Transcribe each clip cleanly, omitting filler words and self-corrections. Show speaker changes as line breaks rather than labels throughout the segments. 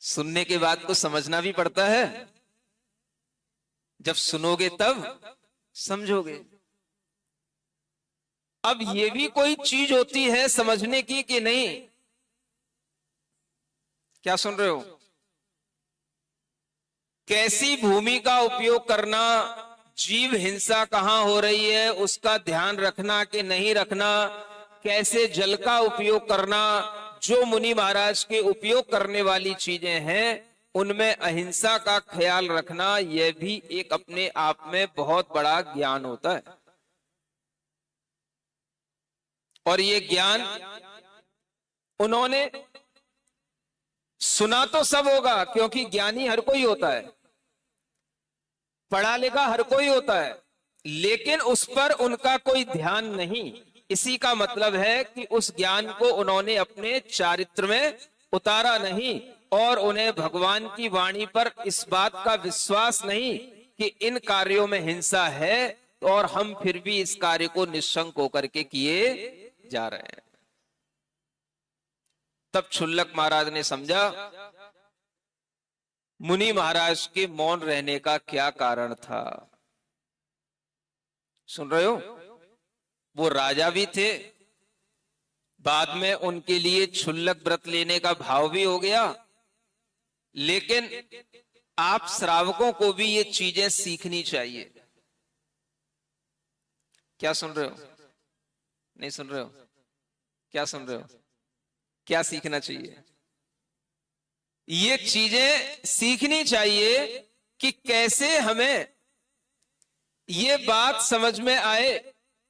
सुनने के बाद को समझना भी पड़ता है। जब सुनोगे तब समझोगे। अब ये भी कोई चीज होती है समझने की कि नहीं? क्या सुन रहे हो? कैसी भूमि का उपयोग करना, जीव हिंसा कहां हो रही है उसका ध्यान रखना कि नहीं रखना, कैसे जल का उपयोग करना, जो मुनि महाराज के उपयोग करने वाली चीजें हैं उनमें अहिंसा का ख्याल रखना, यह भी एक अपने आप में बहुत बड़ा ज्ञान होता है। और ये ज्ञान उन्होंने सुना तो सब होगा, क्योंकि ज्ञानी हर कोई होता है, पढ़ा लिखा हर कोई होता है, लेकिन उस पर उनका कोई ध्यान नहीं। इसी का मतलब है कि उस ज्ञान को उन्होंने अपने चारित्र में उतारा नहीं, और उन्हें भगवान की वाणी पर इस बात का विश्वास नहीं कि इन कार्यों में हिंसा है, और हम फिर भी इस कार्य को निशंक होकर के किए जा रहे हैं। तब क्षुल्लक महाराज ने समझा मुनि महाराज के मौन रहने का क्या कारण था। सुन रहे हो? वो राजा भी थे, बाद में उनके लिए क्षुल्लक व्रत लेने का भाव भी हो गया, लेकिन आप श्रावकों को भी ये चीजें सीखनी चाहिए। क्या सुन रहे हो? नहीं सुन रहे हो? क्या सुन रहे हो? क्या सीखना चाहिए? ये चीजें सीखनी चाहिए कि कैसे हमें ये बात समझ में आए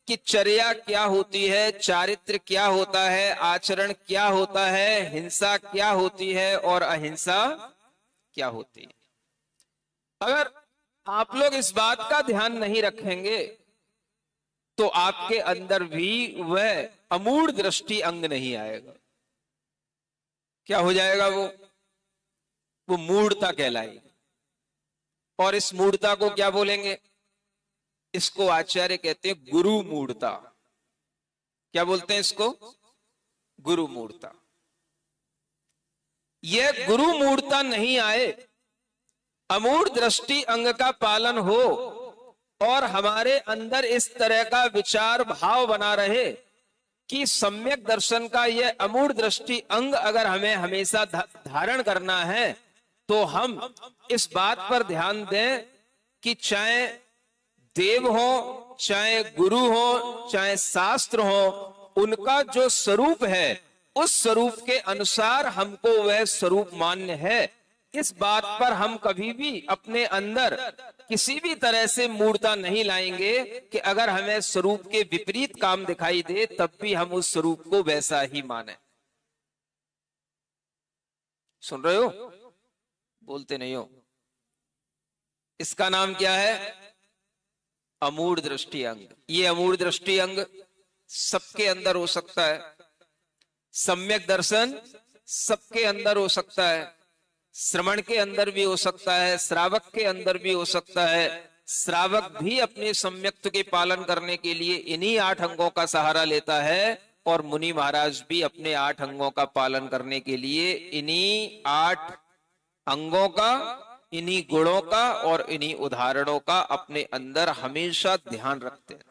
कि चर्या क्या होती है, चारित्र क्या होता है, आचरण क्या होता है, हिंसा क्या होती है और अहिंसा क्या होती है। अगर आप लोग इस बात का ध्यान नहीं रखेंगे तो आपके अंदर भी वह अमूढ़ दृष्टि अंग नहीं आएगा। क्या हो जाएगा? वो मूढ़ता कहलाएगी। और इस मूढ़ता को क्या बोलेंगे? इसको आचार्य कहते हैं गुरु मूढ़ता। क्या बोलते हैं इसको? गुरु मूढ़ता। यह गुरु मूढ़ता नहीं आए, अमूढ़ दृष्टि अंग का पालन हो, और हमारे अंदर इस तरह का विचार भाव बना रहे कि सम्यक दर्शन का यह अमूढ़ दृष्टि अंग अगर हमें हमेशा धारण करना है तो हम इस बात पर ध्यान दें कि चाहे देव हो, चाहे गुरु हो, चाहे शास्त्र हो, उनका जो स्वरूप है उस स्वरूप के अनुसार हमको वह स्वरूप मान्य है। इस बात पर हम कभी भी अपने अंदर किसी भी तरह से मूढ़ता नहीं लाएंगे कि अगर हमें स्वरूप के विपरीत काम दिखाई दे तब भी हम उस स्वरूप को वैसा ही माने। सुन रहे हो? बोलते नहीं हो। इसका नाम क्या है? अमूढ़ दृष्टि अंग। ये अमूढ़ दृष्टि अंग सबके अंदर हो सकता है, सम्यक दर्शन सबके अंदर हो सकता है, श्रवण के अंदर भी हो सकता है, श्रावक के अंदर भी हो सकता है। श्रावक भी अपने सम्यक्त के पालन करने के लिए इन्हीं 8 अंगों का सहारा लेता है, और मुनि महाराज भी अपने 8 अंगों का पालन करने के लिए इन्हीं 8 अंगों का, इन्हीं गुणों का और इन्हीं उदाहरणों का अपने अंदर हमेशा ध्यान रखते हैं।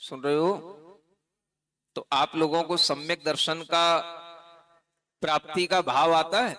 सुन रहे हो? तो आप लोगों को सम्यक दर्शन का प्राप्ति का भाव आता है?